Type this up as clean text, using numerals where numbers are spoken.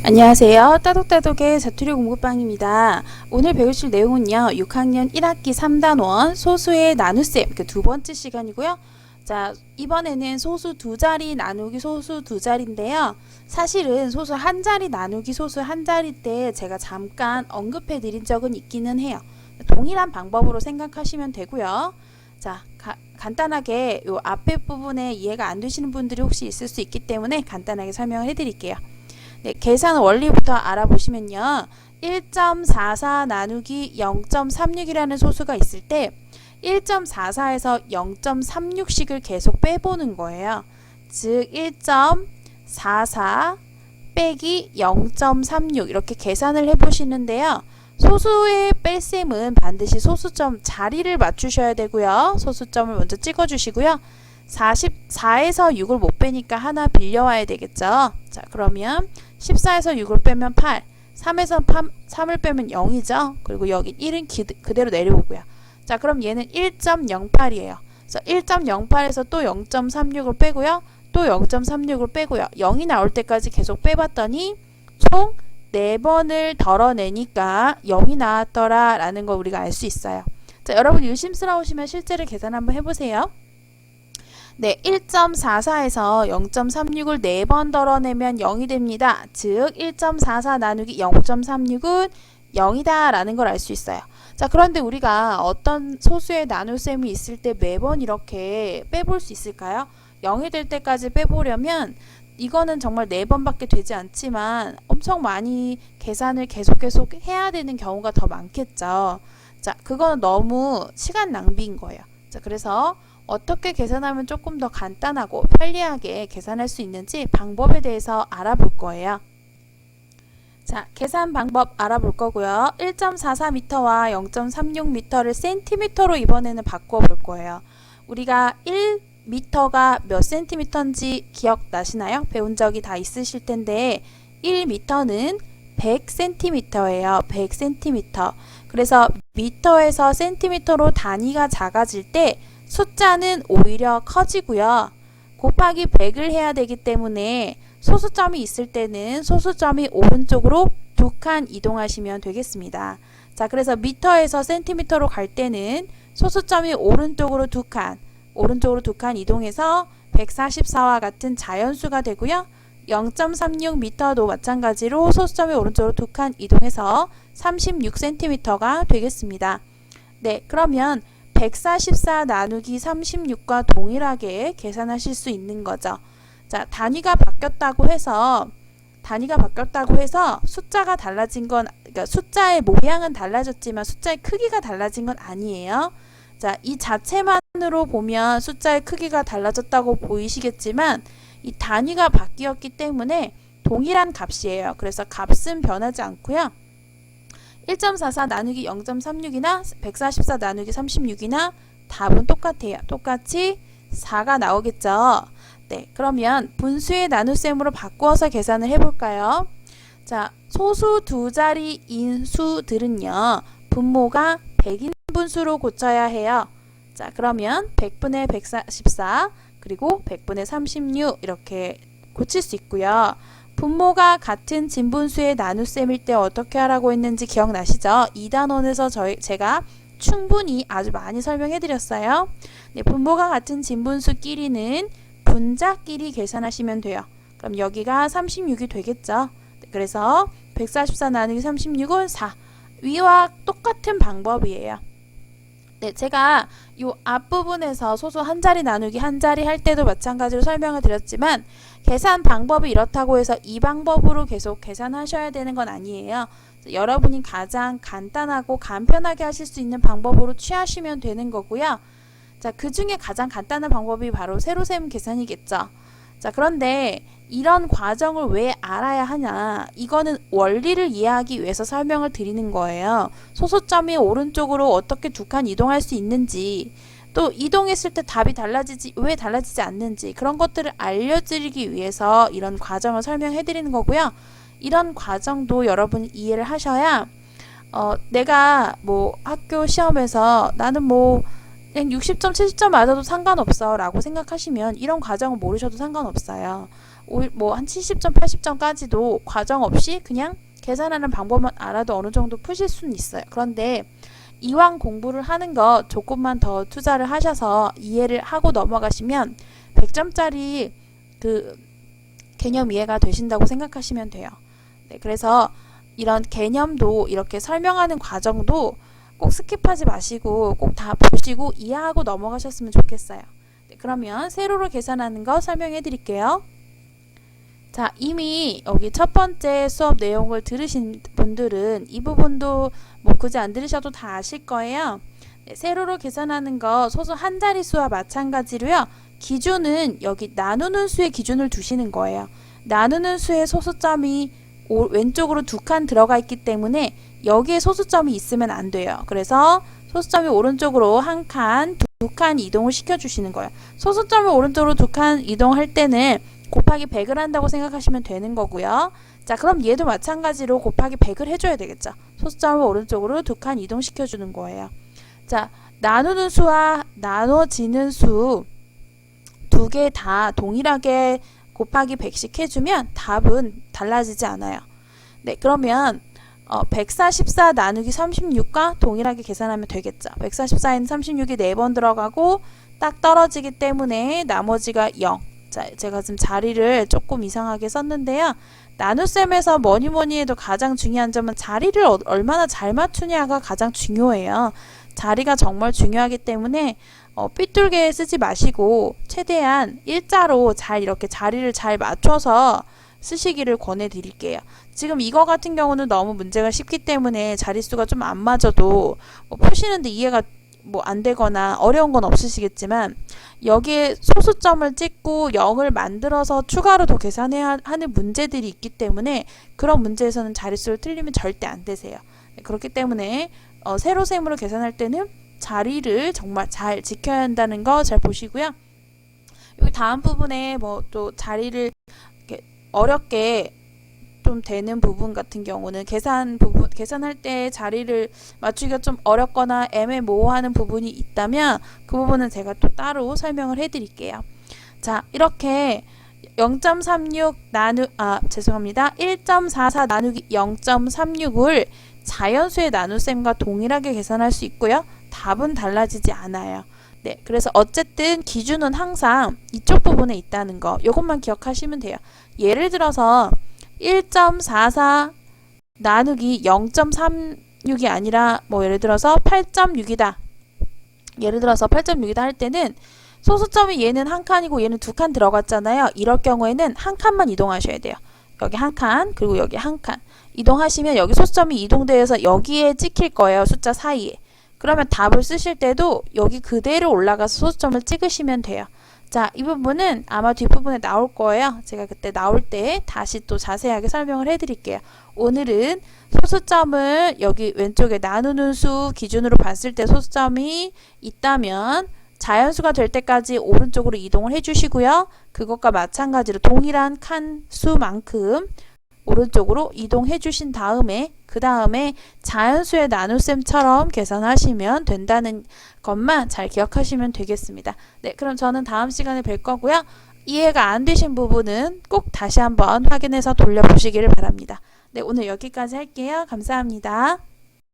안녕하세요. 따독따독의 사투리 공부방입니다. 오늘 배우실 내용은요. 6학년 1학기 3단원 소수의 나눗셈 그 두 번째 시간이고요. 자, 이번에는 소수 두 자리 나누기 소수 두 자리인데요. 사실은 소수 한 자리 나누기 소수 한 자리 때 제가 잠깐 언급해 드린 적은 있기는 해요. 동일한 방법으로 생각하시면 되고요. 자, 간단하게 요 앞에 부분에 이해가 안 되시는 분들이 혹시 있을 수 있기 때문에 간단하게 설명을 해 드릴게요. 네, 계산 원리부터 알아보시면요. 1.44 나누기 0.36이라는 소수가 있을 때 1.44에서 0.36씩을 계속 빼보는 거예요. 즉 1.44 빼기 0.36 이렇게 계산을 해보시는데요. 소수의 뺄셈은 반드시 소수점 자리를 맞추셔야 되고요. 소수점을 먼저 찍어주시고요. 44에서 6을 못 빼니까 하나 빌려와야 되겠죠. 자, 그러면 14에서 6을 빼면 8, 3에서 3을 빼면 0이죠. 그리고 여기 1은 그대로 내려오고요. 자, 그럼 얘는 1.08이에요. 그래서 1.08에서 또 0.36을 빼고요. 또 0.36을 빼고요. 0이 나올 때까지 계속 빼봤더니 총 4번을 덜어내니까 0이 나왔더라 라는 걸 우리가 알 수 있어요. 자, 여러분 의심스러우시면 실제로 계산 한번 해보세요. 네, 1.44에서 0.36을 4번 덜어내면 0이 됩니다. 즉 1.44 나누기 0.36은 0이다 라는 걸 알 수 있어요. 자, 그런데 우리가 어떤 소수의 나눗셈이 있을 때 매번 이렇게 빼볼 수 있을까요? 0이 될 때까지 빼보려면 이거는 정말 4번밖에 되지 않지만 엄청 많이 계산을 계속 해야 되는 경우가 더 많겠죠. 자, 그거는 너무 시간 낭비인 거예요. 자, 그래서 어떻게 계산하면 조금 더 간단하고 편리하게 계산할 수 있는지 방법에 대해서 알아볼 거예요. 자, 계산 방법 알아볼 거고요. 1.44m와 0.36m를 센티미터로 이번에는 바꿔 볼 거예요. 우리가 1m가 몇 센티미터인지 기억나시나요? 배운 적이 다 있으실 텐데 1m는 100cm예요. 100cm. 그래서 미터에서 센티미터로 단위가 작아질 때 숫자는 오히려 커지고요. 곱하기 100을 해야 되기 때문에 소수점이 있을 때는 소수점이 오른쪽으로 2칸 이동하시면 되겠습니다. 자, 그래서 미터에서 센티미터로 갈 때는 소수점이 오른쪽으로 2칸 이동해서 144와 같은 자연수가 되고요. 0.36m도 마찬가지로 소수점이 오른쪽으로 2칸 이동해서 36cm가 되겠습니다. 네, 그러면 144 나누기 36과 동일하게 계산하실 수 있는 거죠. 자, 단위가 바뀌었다고 해서 숫자가 달라진 건, 그러니까 숫자의 모양은 달라졌지만 숫자의 크기가 달라진 건 아니에요. 자, 이 자체만으로 보면 숫자의 크기가 달라졌다고 보이시겠지만 이 단위가 바뀌었기 때문에 동일한 값이에요. 그래서 값은 변하지 않고요. 1.44 나누기 0.36이나 144 나누기 36이나 답은 똑같아요. 똑같이 4가 나오겠죠. 네, 그러면 분수의 나눗셈으로 바꾸어서 계산을 해볼까요? 자, 소수 두 자리인 수들은요. 분모가 100인 분수로 고쳐야 해요. 자, 그러면 100분의 144 그리고 100분의 36 이렇게 고칠 수 있고요. 분모가 같은 진분수의 나눗셈일 때 어떻게 하라고 했는지 기억나시죠? 2단원에서 제가 충분히 아주 많이 설명해 드렸어요. 네, 분모가 같은 진분수끼리는 분자끼리 계산하시면 돼요. 그럼 여기가 36이 되겠죠? 네, 그래서 144 나누기 36은 4. 위와 똑같은 방법이에요. 네, 제가 이 앞부분에서 소수 한 자리 나누기 한 자리 할 때도 마찬가지로 설명을 드렸지만 계산 방법이 이렇다고 해서 이 방법으로 계속 계산하셔야 되는 건 아니에요. 여러분이 가장 간단하고 간편하게 하실 수 있는 방법으로 취하시면 되는 거고요. 자, 그 중에 가장 간단한 방법이 바로 세로셈 계산이겠죠. 자, 그런데 이런 과정을 왜 알아야 하냐? 이거는 원리를 이해하기 위해서 설명을 드리는 거예요. 소수점이 오른쪽으로 어떻게 2칸 이동할 수 있는지, 또 이동했을 때 답이 왜 달라지지 않는지 그런 것들을 알려드리기 위해서 이런 과정을 설명해 드리는 거고요. 이런 과정도 여러분이 이해를 하셔야 내가 뭐 학교 시험에서 나는 뭐 그냥 60점, 70점 맞아도 상관없어 라고 생각하시면 이런 과정을 모르셔도 상관없어요. 뭐 한 70점, 80점까지도 과정 없이 그냥 계산하는 방법만 알아도 어느 정도 푸실 수는 있어요. 그런데 이왕 공부를 하는 거 조금만 더 투자를 하셔서 이해를 하고 넘어가시면 100점짜리 그 개념 이해가 되신다고 생각하시면 돼요. 네, 그래서 이런 개념도 이렇게 설명하는 과정도 꼭 스킵하지 마시고 꼭 다 보시고 이해하고 넘어가셨으면 좋겠어요. 네, 그러면 세로로 계산하는 거 설명해 드릴게요. 자, 이미 여기 첫 번째 수업 내용을 들으신 분들은 이 부분도 뭐 굳이 안 들으셔도 다 아실 거예요. 네, 세로로 계산하는 거 소수 한 자릿수와 마찬가지로요. 기준은 여기 나누는 수의 기준을 두시는 거예요. 나누는 수의 소수점이 왼쪽으로 두 칸 들어가 있기 때문에 여기에 소수점이 있으면 안 돼요. 그래서 소수점이 오른쪽으로 한 칸, 두 칸 이동을 시켜주시는 거예요. 소수점을 오른쪽으로 두 칸 이동할 때는 곱하기 100을 한다고 생각하시면 되는 거고요. 자, 그럼 얘도 마찬가지로 곱하기 100을 해줘야 되겠죠. 소수점을 오른쪽으로 두 칸 이동시켜주는 거예요. 자, 나누는 수와 나눠지는 수 두 개 다 동일하게 곱하기 100씩 해주면 답은 달라지지 않아요. 네, 그러면 144 나누기 36과 동일하게 계산하면 되겠죠. 144에는 36이 4번 들어가고 딱 떨어지기 때문에 나머지가 0. 자, 제가 지금 자리를 조금 이상하게 썼는데요. 나눗셈에서 뭐니 해도 가장 중요한 점은 자리를 얼마나 잘 맞추냐가 가장 중요해요. 자리가 정말 중요하기 때문에 삐뚤게 쓰지 마시고 최대한 일자로 잘 이렇게 자리를 잘 맞춰서 쓰시기를 권해드릴게요. 지금 이거 같은 경우는 너무 문제가 쉽기 때문에 자릿수가 좀 안 맞아도 푸시는데 이해가 뭐 안 되거나 어려운 건 없으시겠지만 여기에 소수점을 찍고 0을 만들어서 추가로 더 계산해야 하는 문제들이 있기 때문에 그런 문제에서는 자릿수를 틀리면 절대 안 되세요. 그렇기 때문에 세로셈으로 계산할 때는 자리를 정말 잘 지켜야 한다는 거 잘 보시고요. 여기 다음 부분에 뭐 또 자리를 어렵게 좀 되는 부분 같은 경우는 계산할 때 자리를 맞추기가 좀 어렵거나 애매모호하는 부분이 있다면 그 부분은 제가 또 따로 설명을 해드릴게요. 자, 이렇게 0.36 죄송합니다. 1.44 나누기 0.36을 자연수의 나눗셈과 동일하게 계산할 수 있고요. 답은 달라지지 않아요. 네, 그래서 어쨌든 기준은 항상 이쪽 부분에 있다는 거 이것만 기억하시면 돼요. 예를 들어서 1.44 나누기 0.36이 아니라 뭐 예를 들어서 8.6이다. 예를 들어서 8.6이다 할 때는 소수점이 얘는 한 칸이고 얘는 두 칸 들어갔잖아요. 이럴 경우에는 한 칸만 이동하셔야 돼요. 여기 한 칸, 그리고 여기 한 칸 이동하시면 여기 소수점이 이동되어서 여기에 찍힐 거예요. 숫자 사이에. 그러면 답을 쓰실 때도 여기 그대로 올라가서 소수점을 찍으시면 돼요. 자, 이 부분은 아마 뒷부분에 나올 거예요. 제가 그때 나올 때 다시 또 자세하게 설명을 해드릴게요. 오늘은 소수점을 여기 왼쪽에 나누는 수 기준으로 봤을 때 소수점이 있다면 자연수가 될 때까지 오른쪽으로 이동을 해주시고요. 그것과 마찬가지로 동일한 칸 수만큼 오른쪽으로 이동해 주신 다음에 그 다음에 자연수의 나눗셈처럼 계산하시면 된다는 것만 잘 기억하시면 되겠습니다. 네, 그럼 저는 다음 시간에 뵐 거고요. 이해가 안 되신 부분은 꼭 다시 한번 확인해서 돌려보시기를 바랍니다. 네, 오늘 여기까지 할게요. 감사합니다.